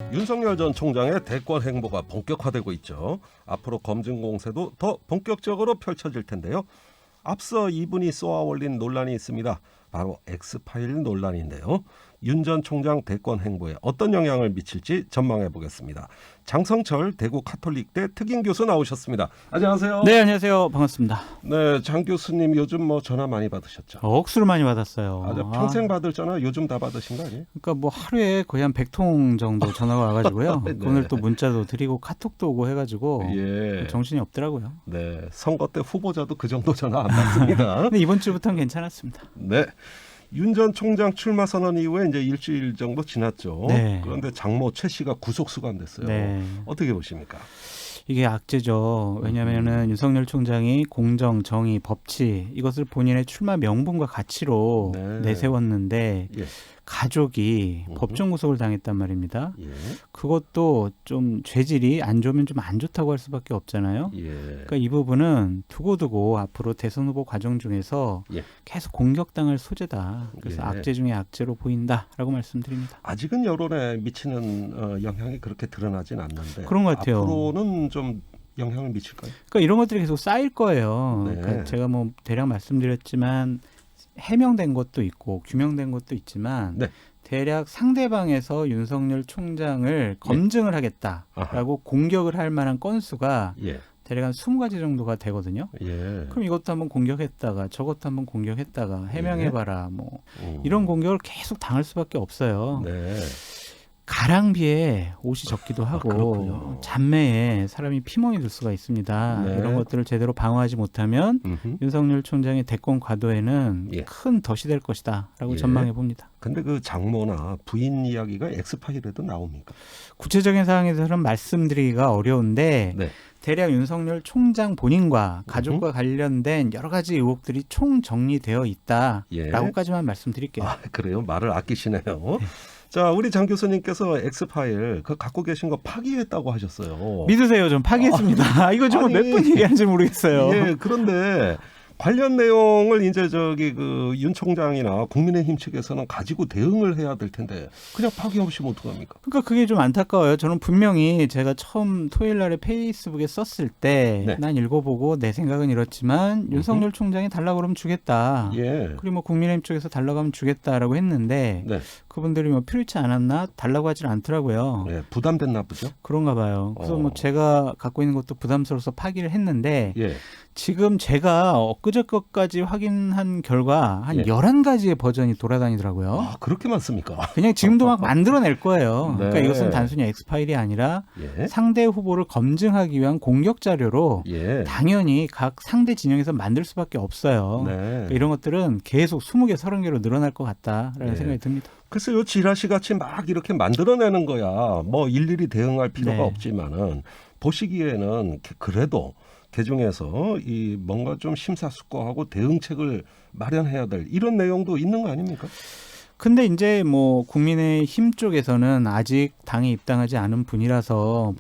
윤석열 전 총장의 대권 행보가 본격화되고 있죠. 앞으로 검증 공세도 더 본격적으로 펼쳐질 텐데요. 앞서 이분이 쏘아 올린 논란이 있습니다. 바로 엑스파일 논란인데요. 윤 전 총장 대권 행보에 어떤 영향을 미칠지 전망해 보겠습니다. 장성철 대구 카톨릭대 특임 교수 나오셨습니다. 안녕하세요. 네, 안녕하세요. 반갑습니다. 네, 장 교수님 요즘 전화 많이 받으셨죠? 억수로 많이 받았어요. 평생 받을 전화 요즘 다 받으신 거 아니에요? 그러니까 뭐 하루에 거의 한 100통 정도 전화가 와가지고요. 네. 오늘 또 문자도 드리고 카톡도 오고 해가지고 예. 정신이 없더라고요. 네, 선거 때 후보자도 그 정도 전화 안 받습니다. 근데 이번 주부터는 괜찮았습니다. 네. 윤 전 총장 출마 선언 이후에 이제 일주일 정도 지났죠. 네. 그런데 장모 최 씨가 구속 수감됐어요. 네. 어떻게 보십니까? 이게 악재죠. 왜냐하면은 윤석열 총장이 공정, 정의, 법치 이것을 본인의 출마 명분과 가치로 네. 내세웠는데 예. 가족이 법정 구속을 당했단 말입니다. 예. 그것도 좀 죄질이 안 좋으면 좀 안 좋다고 할 수밖에 없잖아요. 예. 그러니까 이 부분은 두고두고 앞으로 대선 후보 과정 중에서 예. 계속 공격당할 소재다. 그래서 예. 악재 중에 악재로 보인다라고 말씀드립니다. 아직은 여론에 미치는 영향이 그렇게 드러나진 않는데 그런 것 같아요. 앞으로는 좀 영향을 미칠까요? 그러니까 이런 것들이 계속 쌓일 거예요. 네. 그러니까 제가 뭐 대략 말씀드렸지만 해명된 것도 있고 규명된 것도 있지만 네. 대략 상대방에서 윤석열 총장을 검증을 하겠다라고 공격을 할 만한 건수가 예. 대략 한 20가지 정도가 되거든요. 예. 그럼 이것도 한번 공격했다가 저것도 한번 공격했다가 해명해봐라 뭐 이런 공격을 계속 당할 수밖에 없어요. 네. 가랑비에 옷이 젖기도 하고 그렇군요. 잔매에 사람이 피멍이 들 수가 있습니다. 네. 이런 것들을 제대로 방어하지 못하면 윤석열 총장의 대권 과도에는 예. 큰 덫이 될 것이다라고 예. 전망해 봅니다. 근데 그 장모나 부인 이야기가 엑스파일에도 나옵니까? 구체적인 사항에서는 말씀드리기가 어려운데 네. 대략 윤석열 총장 본인과 가족과 관련된 여러 가지 의혹들이 총정리되어 있다라고까지만 말씀드릴게요. 아, 그래요? 말을 아끼시네요. 자, 우리 장 교수님께서 엑스파일 그 갖고 계신 거 파기했다고 하셨어요. 믿으세요. 좀 파기했습니다. 이거 좀 아니, 몇 번 얘기하는지 모르겠어요. 예, 그런데 관련 내용을 이제 그 윤 총장이나 국민의힘 측에서는 가지고 대응을 해야 될 텐데 그냥 파기 없이면 어떡합니까? 그러니까 그게 좀 안타까워요. 저는 분명히 제가 처음 토요일 날에 페이스북에 썼을 때 네. 난 읽어보고 내 생각은 이렇지만 윤석열 총장이 달라고 그러면 주겠다. 예. 그리고 뭐 국민의힘 쪽에서 달라고 하면 주겠다라고 했는데 네. 그분들이 뭐 필요치 않았나 달라고 하질 않더라고요. 네, 부담됐나 보죠? 그런가 봐요. 그래서 뭐 제가 갖고 있는 것도 부담스러워서 파기를 했는데 예. 지금 제가 엊그저께까지 확인한 결과 한 예. 11가지의 버전이 돌아다니더라고요. 아, 그렇게 많습니까? 그냥 지금도 막 만들어낼 거예요. 네. 그러니까 이것은 단순히 엑스파일이 아니라 예. 상대 후보를 검증하기 위한 공격 자료로 예. 당연히 각 상대 진영에서 만들 수밖에 없어요. 네. 그러니까 이런 것들은 계속 20개, 30개로 늘어날 것 같다라는 예. 생각이 듭니다. 글쎄요, 지라시 같이 막 이렇게 만들어내는 거야. 뭐 일일이 대응할 필요가 네. 없지만은 보시기에는 그래도 개중에서 이 뭔가 좀 심사숙고하고 대응책을 마련해야 될 이런 내용도 있는 거 아닙니까? 근데 이제 뭐 국민의힘 쪽에서는 아직 당에 입당하지 않은 분이라서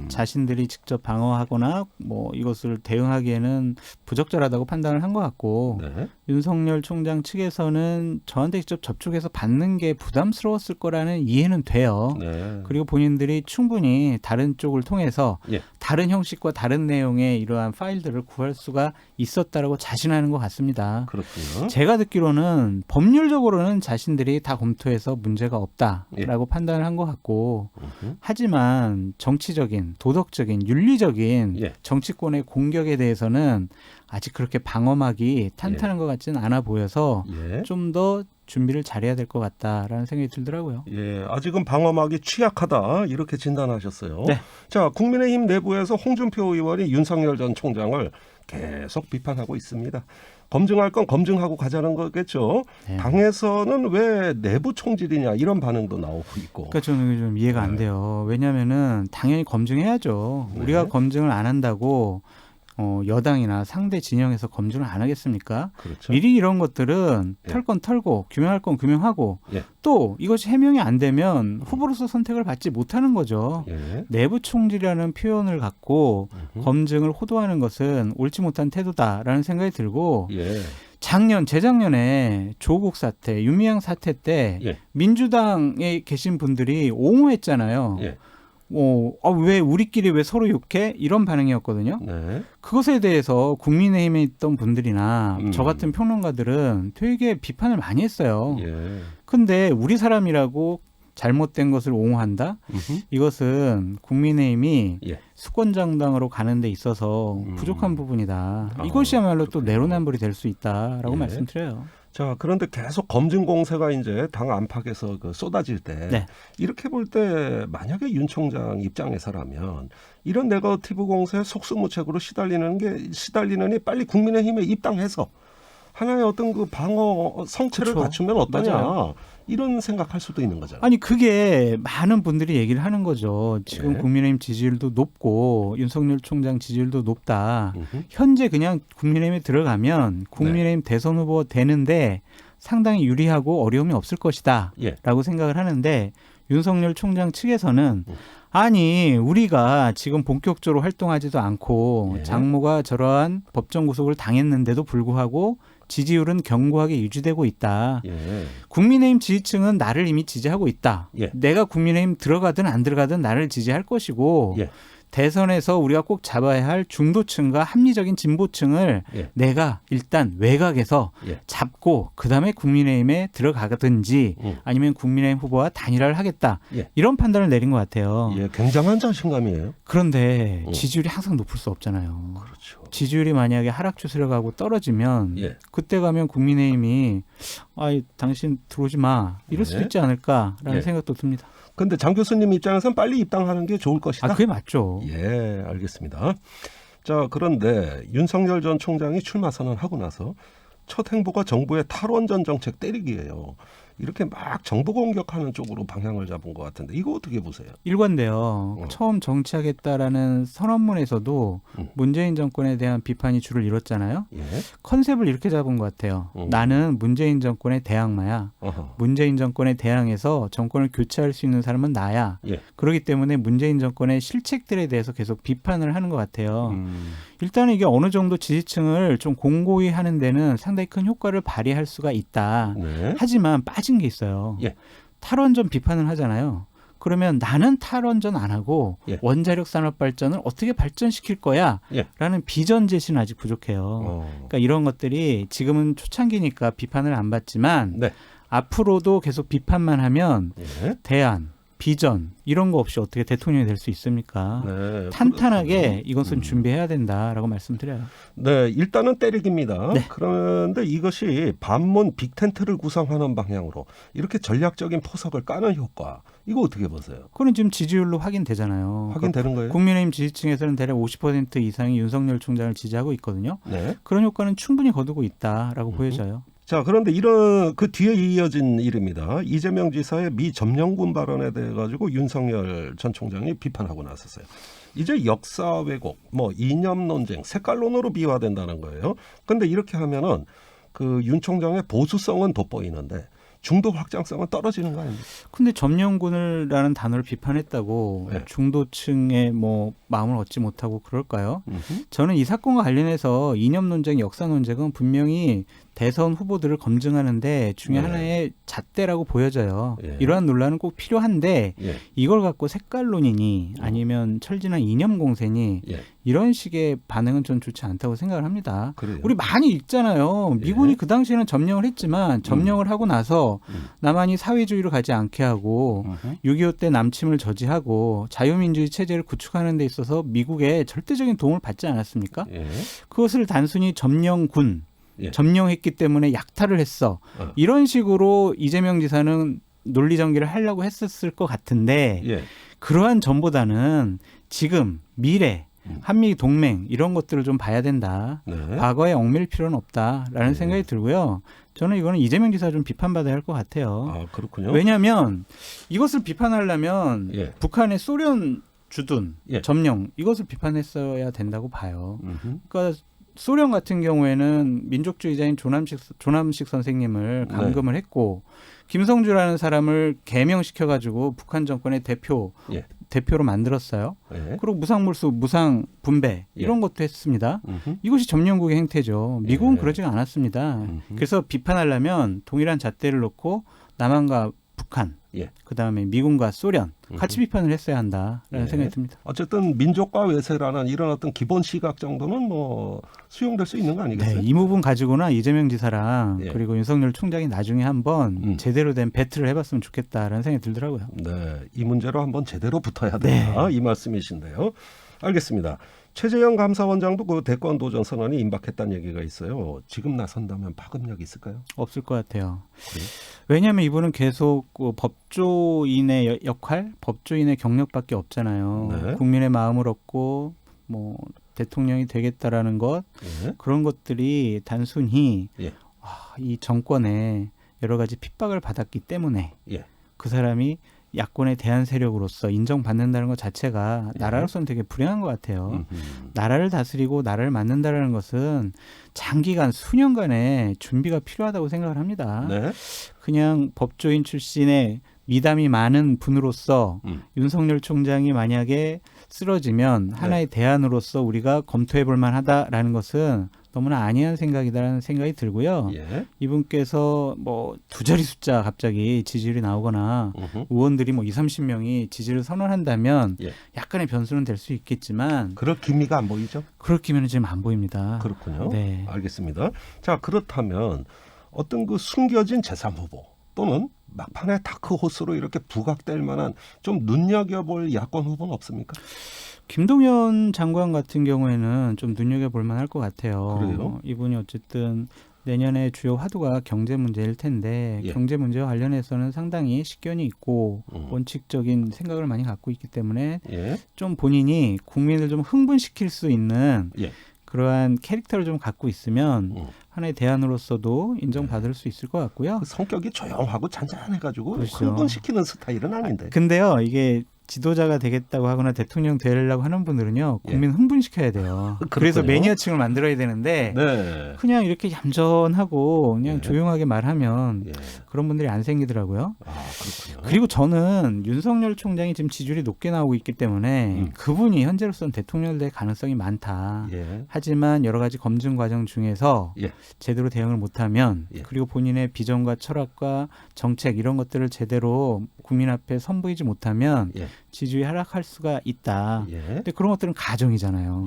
자신들이 직접 방어하거나 뭐 이것을 대응하기에는 부적절하다고 판단을 한 것 같고 네. 윤석열 총장 측에서는 저한테 직접 접촉해서 받는 게 부담스러웠을 거라는 이해는 돼요. 네. 그리고 본인들이 충분히 다른 쪽을 통해서 예. 다른 형식과 다른 내용의 이러한 파일들을 구할 수가 있었다라고 자신하는 것 같습니다. 그렇군요. 제가 듣기로는 법률적으로는 자신들이 다 검토해서 문제가 없다라고 판단을 한 것 같고 하지만 정치적인, 도덕적인, 윤리적인 예. 정치권의 공격에 대해서는 아직 그렇게 방어막이 탄탄한 것 같지는 않아 보여서 예. 좀 더 준비를 잘해야 될 것 같다라는 생각이 들더라고요. 예, 아직은 방어막이 취약하다 이렇게 진단하셨어요. 네. 자, 국민의힘 내부에서 홍준표 의원이 윤석열 전 총장을 계속 비판하고 있습니다. 검증할 건 검증하고 가자는 거겠죠. 네. 당에서는 왜 내부 총질이냐 이런 반응도 나오고 있고. 그러니까 저는 좀 이해가 안 돼요. 왜냐하면은 당연히 검증해야죠. 네. 우리가 검증을 안 한다고 여당이나 상대 진영에서 검증을 안 하겠습니까? 그렇죠. 미리 이런 것들은 예. 털 건 털고 규명할 건 규명하고 예. 또 이것이 해명이 안 되면 후보로서 선택을 받지 못하는 거죠. 예. 내부 총질이라는 표현을 갖고 검증을 호도하는 것은 옳지 못한 태도다라는 생각이 들고 예. 재작년에 조국 사태, 윤미향 사태 때 예. 민주당에 계신 분들이 옹호했잖아요. 예. 왜 우리끼리 왜 서로 욕해? 이런 반응이었거든요. 네. 그것에 대해서 국민의힘에 있던 분들이나 음. 저 같은 평론가들은 되게 비판을 많이 했어요. 예. 근데 우리 사람이라고 잘못된 것을 옹호한다? 음흠. 이것은 국민의힘이 예. 수권정당으로 가는 데 있어서 부족한 부분이다. 이것이야말로 또 내로남불이 될 수 있다라고 예. 말씀드려요. 자, 그런데 계속 검증 공세가 이제 당 안팎에서 쏟아질 때 네. 이렇게 볼 때 만약에 윤 총장 입장에서라면 이런 네거티브 공세에 속수무책으로 시달리느니 빨리 국민의힘에 입당해서 하나의 어떤 그 방어 성체를 그쵸. 갖추면 어떠냐 맞아요. 이런 생각할 수도 있는 거잖아요. 아니 그게 많은 분들이 얘기를 하는 거죠. 지금 네. 국민의힘 지지율도 높고 윤석열 총장 지지율도 높다. 음흠. 현재 그냥 국민의힘에 들어가면 국민의힘 대선 후보 되는데 상당히 유리하고 어려움이 없을 것이다 예. 라고 생각을 하는데 윤석열 총장 측에서는 아니 우리가 지금 본격적으로 활동하지도 않고 예. 장모가 저러한 법정 구속을 당했는데도 불구하고 지지율은 견고하게 유지되고 있다. 예. 국민의힘 지지층은 나를 이미 지지하고 있다. 예. 내가 국민의힘 들어가든 안 들어가든 나를 지지할 것이고 예. 대선에서 우리가 꼭 잡아야 할 중도층과 합리적인 진보층을 예. 내가 일단 외곽에서 예. 잡고 그다음에 국민의힘에 들어가든지 아니면 국민의힘 후보와 단일화를 하겠다. 예. 이런 판단을 내린 것 같아요. 예. 굉장한 자신감이에요. 그런데 지지율이 항상 높을 수 없잖아요. 그렇죠. 지지율이 만약에 하락 추세를 가고 떨어지면 예. 그때 가면 국민의힘이 당신 들어오지 마 이럴 수도 예. 있지 않을까라는 예. 생각도 듭니다. 근데 장 교수님 입장에서는 빨리 입당하는 게 좋을 것이다. 그게 맞죠. 예, 알겠습니다. 자, 그런데 윤석열 전 총장이 출마 선언하고 나서 첫 행보가 정부의 탈원전 정책 때리기예요. 이렇게 막 정부 공격하는 쪽으로 방향을 잡은 것 같은데 이거 어떻게 보세요? 일관돼요. 처음 정치하겠다라는 선언문에서도 문재인 정권에 대한 비판이 줄을 이뤘잖아요. 예. 컨셉을 이렇게 잡은 것 같아요. 나는 문재인 정권의 대항마야. 어허. 문재인 정권에 대항해서 정권을 교체할 수 있는 사람은 나야. 예. 그렇기 때문에 문재인 정권의 실책들에 대해서 계속 비판을 하는 것 같아요. 음. 일단은 이게 어느 정도 지지층을 좀 공고히 하는 데는 상당히 큰 효과를 발휘할 수가 있다. 네. 하지만 빠진 게 있어요. 예. 탈원전 비판을 하잖아요. 그러면 나는 탈원전 안 하고 예. 원자력 산업 발전을 어떻게 발전시킬 거야? 예. 라는 비전 제시는 아직 부족해요. 그러니까 이런 것들이 지금은 초창기니까 비판을 안 받지만 네. 앞으로도 계속 비판만 하면 예. 대안, 비전 이런 거 없이 어떻게 대통령이 될 수 있습니까? 네. 탄탄하게 그렇군요. 이것은 준비해야 된다라고 말씀드려요. 네, 일단은 때리기입니다. 네. 그런데 이것이 반문 빅텐트를 구성하는 방향으로 이렇게 전략적인 포석을 까는 효과 이거 어떻게 보세요? 그건 지금 지지율로 확인되잖아요. 확인되는 거예요? 국민의힘 지지층에서는 대략 50% 이상이 윤석열 총장을 지지하고 있거든요. 네. 그런 효과는 충분히 거두고 있다라고 보여져요. 자, 그런데 이런 그 뒤에 이어진 일입니다. 이재명 지사의 미 점령군 발언에 대해 가지고 윤석열 전 총장이 비판하고 나섰어요. 이제 역사 왜곡, 이념 논쟁, 색깔론으로 비화된다는 거예요. 그런데 이렇게 하면은 그 윤 총장의 보수성은 돋보이는데 중도 확장성은 떨어지는 거 아닙니까? 근데 점령군을라는 단어를 비판했다고 네. 중도층의 마음을 얻지 못하고 그럴까요? 음흠. 저는 이 사건과 관련해서 이념 논쟁, 역사 논쟁은 분명히 대선 후보들을 검증하는데 중에 네. 하나의 잣대라고 보여져요. 예. 이러한 논란은 꼭 필요한데 예. 이걸 갖고 색깔론이니 아니면 철진한 이념 공세니 예. 이런 식의 반응은 전 좋지 않다고 생각을 합니다. 그래요. 우리 많이 읽잖아요. 미군이 예. 그 당시에는 점령을 했지만 점령을 하고 나서 남한이 사회주의로 가지 않게 하고 6.25 때 남침을 저지하고 자유민주주의 체제를 구축하는 데 있어서 미국의 절대적인 도움을 받지 않았습니까? 예. 그것을 단순히 점령군, 예. 점령했기 때문에 약탈을 했어. 이런 식으로 이재명 지사는 논리 전개를 하려고 했었을 것 같은데 예. 그러한 점보다는 지금 미래 한미 동맹 이런 것들을 좀 봐야 된다. 네. 과거에 얽매일 필요는 없다라는 생각이 들고요. 저는 이거는 이재명 지사 좀 비판받아야 할 것 같아요. 아, 그렇군요. 왜냐하면 이것을 비판하려면 예. 북한의 소련 주둔, 예. 점령 이것을 비판했어야 된다고 봐요. 음흠. 그러니까 소련 같은 경우에는 민족주의자인 조남식 선생님을 감금을 했고 김성주라는 사람을 개명시켜가지고 북한 정권의 대표 예. 대표로 만들었어요. 예. 그리고 무상몰수, 무상 분배 이런 것도 했습니다. 이것이 점령국의 행태죠. 미국은 그러지 않았습니다. 그래서 비판하려면 동일한 잣대를 놓고 남한과 북한, 그다음에 미군과 소련 같이 비판을 했어야 한다라는 생각이 듭니다. 어쨌든 민족과 외세라는 이런 어떤 기본 시각 정도는 뭐 수용될 수 있는 거 아니겠어요? 네, 이 부분 가지고나 이재명 지사랑 그리고 윤석열 총장이 나중에 한번 제대로 된 배틀을 해봤으면 좋겠다라는 생각이 들더라고요. 네, 이 문제로 한번 제대로 붙어야 된다. 이 말씀이신데요. 알겠습니다. 최재형 감사원장도 그 대권 도전 선언이 임박했다는 얘기가 있어요. 지금 나선다면 파급력이 있을까요? 없을 것 같아요. 그래요? 왜냐하면 이분은 계속 그 법조인의 역할, 법조인의 경력밖에 없잖아요. 네. 국민의 마음을 얻고 뭐 대통령이 되겠다라는 것 그런 것들이 단순히 이 정권에 여러 가지 핍박을 받았기 때문에 그 사람이 야권의 대한 세력으로서 인정받는다는 것 자체가 나라로서는 되게 불행한 것 같아요. 나라를 다스리고 나라를 만든다는 것은 장기간 수년간의 준비가 필요하다고 생각을 합니다. 네. 그냥 법조인 출신의 미담이 많은 분으로서 윤석열 총장이 만약에 쓰러지면 하나의 대안으로서 우리가 검토해 볼 만하다라는 것은 너무나 안이한 생각이다라는 생각이 들고요. 이분께서 뭐 두 자리 숫자 갑자기 지지율이 나오거나 의원들이 뭐 20-30명이 지지를 선언한다면 약간의 변수는 될 수 있겠지만 그럴 기미가 안 보이죠? 그럴 기미는 지금 안 보입니다. 그렇군요. 네. 알겠습니다. 자, 그렇다면 어떤 그 숨겨진 제3 후보 또는 막판에 다크호스로 이렇게 부각될 만한 좀 눈여겨볼 야권 후보는 없습니까? 김동연 장관 같은 경우에는 좀 눈여겨볼 만할 것 같아요. 그래요? 이분이 어쨌든 내년에 주요 화두가 경제 문제일 텐데 경제 문제와 관련해서는 상당히 식견이 있고 원칙적인 생각을 많이 갖고 있기 때문에 좀 본인이 국민을 좀 흥분시킬 수 있는 그러한 캐릭터를 좀 갖고 있으면 하나의 대안으로서도 인정받을 수 있을 것 같고요. 그 성격이 조용하고 잔잔해가지고 그렇죠. 흥분시키는 스타일은 아닌데. 근데요, 이게 지도자가 되겠다고 하거나 대통령 되려고 하는 분들은요, 국민 흥분시켜야 돼요. 그래서 매니아층을 만들어야 되는데 그냥 이렇게 얌전하고 그냥 조용하게 말하면 그런 분들이 안 생기더라고요. 그렇군요. 그리고 저는 윤석열 총장이 지금 지지율이 높게 나오고 있기 때문에 그분이 현재로서는 대통령 될 가능성이 많다. 하지만 여러 가지 검증 과정 중에서 제대로 대응을 못하면 그리고 본인의 비전과 철학과 정책 이런 것들을 제대로 국민 앞에 선보이지 못하면 지지율이 하락할 수가 있다. 근데 그런 것들은 가정이잖아요.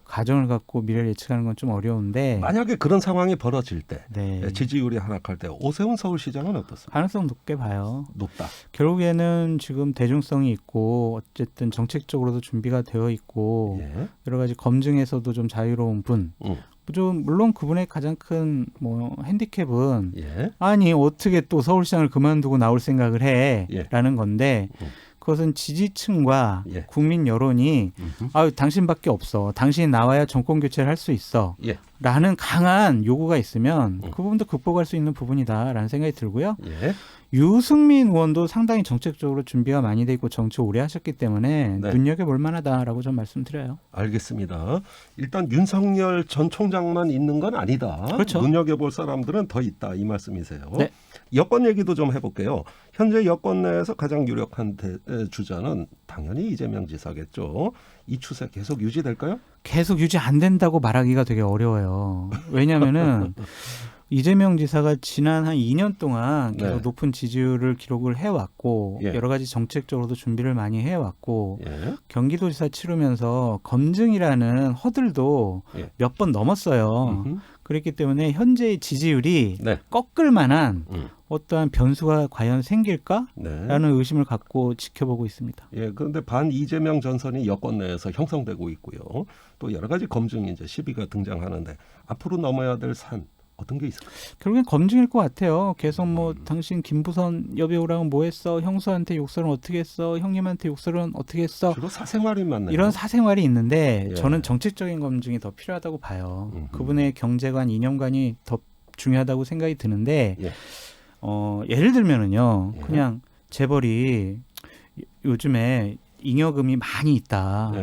가정을 갖고 미래를 예측하는 건 좀 어려운데 만약에 그런 상황이 벌어질 때 네. 지지율이 하락할 때 오세훈 서울시장은 어떻습니까? 가능성 높게 봐요. 높다. 결국에는 지금 대중성이 있고 어쨌든 정책적으로도 준비가 되어 있고 여러 가지 검증에서도 좀 자유로운 분. 좀 물론 그분의 가장 큰 뭐 핸디캡은 아니 어떻게 또 서울시장을 그만두고 나올 생각을 해라는 건데 그것은 지지층과 국민 여론이 아유 당신밖에 없어. 당신이 나와야 정권 교체를 할 수 있어. 라는 강한 요구가 있으면 그 부분도 극복할 수 있는 부분이다라는 생각이 들고요. 유승민 의원도 상당히 정책적으로 준비가 많이 돼 있고 정치 오래 하셨기 때문에 눈여겨볼 만하다라고 좀 말씀드려요. 알겠습니다. 일단 윤석열 전 총장만 있는 건 아니다. 그렇죠. 눈여겨볼 사람들은 더 있다 이 말씀이세요. 네. 여권 얘기도 좀 해볼게요. 현재 여권 내에서 가장 유력한 주자는 당연히 이재명 지사겠죠. 이 추세 계속 유지될까요? 계속 유지 안 된다고 말하기가 되게 어려워요. 왜냐하면은 이재명 지사가 지난 한 2년 동안 계속 높은 지지율을 기록을 해왔고 여러 가지 정책적으로도 준비를 많이 해왔고 경기도지사 치르면서 검증이라는 허들도 몇 번 넘었어요. 그렇기 때문에 현재의 지지율이 꺾을 만한 어떠한 변수가 과연 생길까라는 의심을 갖고 지켜보고 있습니다. 그런데 반 이재명 전선이 여권 내에서 형성되고 있고요. 또 여러 가지 검증이 이제 시비가 등장하는데 앞으로 넘어야 될 산 어떤 게 있을까요? 결국엔 검증일 것 같아요. 계속 뭐 당신 김부선 여배우랑은 뭐 했어? 형수한테 욕설은 어떻게 했어? 형님한테 욕설은 어떻게 했어? 주로 사생활이 많네요. 이런 사생활이 있는데 저는 정책적인 검증이 더 필요하다고 봐요. 그분의 경제관, 이념관이 더 중요하다고 생각이 드는데 예를 들면은요. 그냥 재벌이 요즘에 잉여금이 많이 있다.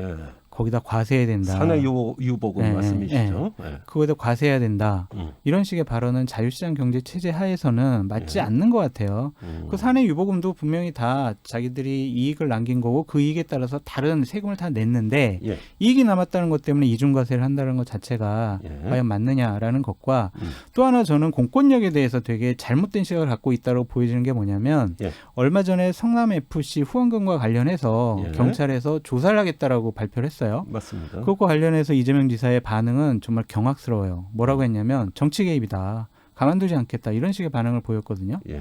거기다 과세해야 된다. 사내 유보금 예, 말씀이시죠? 예. 그거에다 과세해야 된다. 음. 이런 식의 발언은 자유시장 경제 체제 하에서는 맞지 않는 것 같아요. 그 사내 유보금도 분명히 다 자기들이 이익을 남긴 거고 그 이익에 따라서 다른 세금을 다 냈는데 예. 이익이 남았다는 것 때문에 이중과세를 한다는 것 자체가 예. 과연 맞느냐라는 것과 또 하나 저는 공권력에 대해서 되게 잘못된 시각을 갖고 있다고 보여지는 게 뭐냐면 예. 얼마 전에 성남FC 후원금과 관련해서 예. 경찰에서 조사를 하겠다라고 발표를 했어요. 맞습니다. 그것과 관련해서 이재명 지사의 반응은 정말 경악스러워요. 뭐라고 했냐면 정치 개입이다. 가만두지 않겠다. 이런 식의 반응을 보였거든요. 예.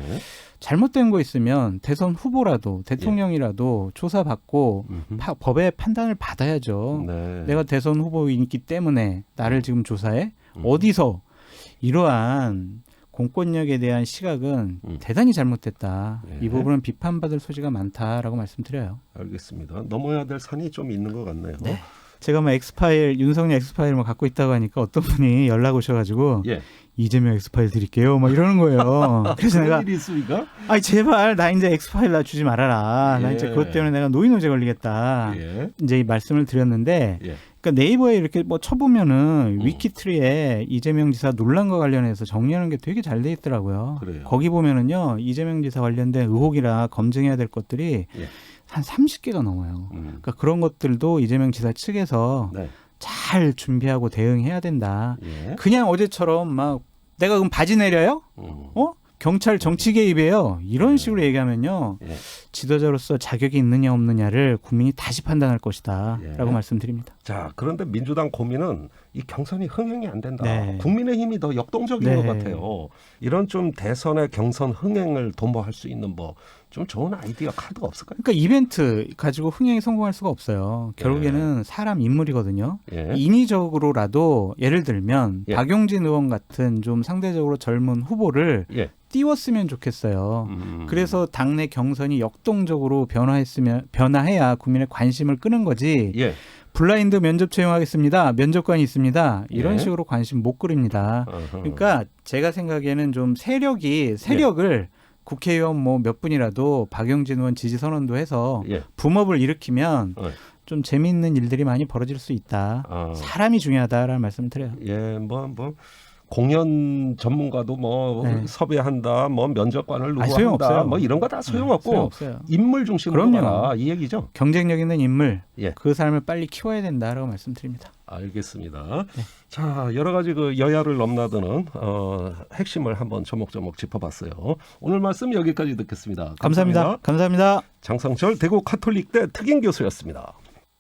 잘못된 거 있으면 대선 후보라도 대통령이라도 조사받고 법의 판단을 받아야죠. 네. 내가 대선 후보이기 때문에 나를 지금 조사해? 어디서? 이러한 공권력에 대한 시각은 대단히 잘못됐다. 예. 이 부분은 비판받을 소지가 많다라고 말씀드려요. 알겠습니다. 넘어야 될 산이 좀 있는 것 같네요. 네. 제가 뭐 엑스파일, 윤석열 엑스파일 뭐 갖고 있다고 하니까 어떤 분이 연락 오셔가지고 예. 이재명 엑스파일 드릴게요. 막 이러는 거예요. 그래서 내가 일이 있습니까? 아니 제발 나 이제 엑스파일 나 주지 말아라. 나 예. 이제 그것 때문에 내가 노인호재 걸리겠다. 예. 이제 이 말씀을 드렸는데 예. 그러니까 네이버에 이렇게 뭐 쳐보면은 위키트리에 이재명 지사 논란과 관련해서 정리하는 게 되게 잘 돼 있더라고요. 그래요. 거기 보면은요 이재명 지사 관련된 의혹이나 검증해야 될 것들이 예. 한 30개가 넘어요. 그러니까 그런 것들도 이재명 지사 측에서 네. 잘 준비하고 대응해야 된다. 예. 그냥 어제처럼 막 내가 그럼 바지 내려요? 어? 경찰 정치 개입이에요. 이런 식으로 얘기하면요. 예. 지도자로서 자격이 있느냐 없느냐를 국민이 다시 판단할 것이다. 예. 라고 말씀드립니다. 자, 그런데 민주당 고민은 이 경선이 흥행이 안 된다. 네. 국민의힘이 더 역동적인 네. 것 같아요. 이런 좀 대선의 경선 흥행을 도모할 수 있는 뭐 좀 좋은 아이디어 카드가 없을까요? 그러니까 이벤트 가지고 흥행에 성공할 수가 없어요. 결국에는 사람 인물이거든요. 예. 인위적으로라도 예를 들면 예. 박용진 의원 같은 좀 상대적으로 젊은 후보를 예. 띄웠으면 좋겠어요. 그래서 당내 경선이 역동적으로 변화해야 국민의 관심을 끄는 거지. 예. 블라인드 면접 채용하겠습니다. 면접관이 있습니다. 이런 예. 식으로 관심 못 끌입니다. 어허. 그러니까 제가 생각에는 좀 세력을 국회의원 뭐 몇 분이라도 박용진 의원 지지 선언도 해서 예. 붐업을 일으키면 어. 좀 재미있는 일들이 많이 벌어질 수 있다. 사람이 중요하다라는 말씀을 드려요. 예, 뭐 공연 전문가도 뭐 네. 섭외한다, 뭐 면접관을 누구 한다, 소용없어요. 뭐 이런 거 다 소용없고 소용없어요. 인물 중심으로 그럼요. 가라 이 얘기죠. 경쟁력 있는 인물, 예. 그 사람을 빨리 키워야 된다라고 말씀드립니다. 알겠습니다. 네. 자, 여러 가지 그 여야를 넘나드는 핵심을 한번 조목조목 짚어봤어요. 오늘 말씀 여기까지 듣겠습니다. 감사합니다. 감사합니다. 장성철 대구 카톨릭대 특임 교수였습니다.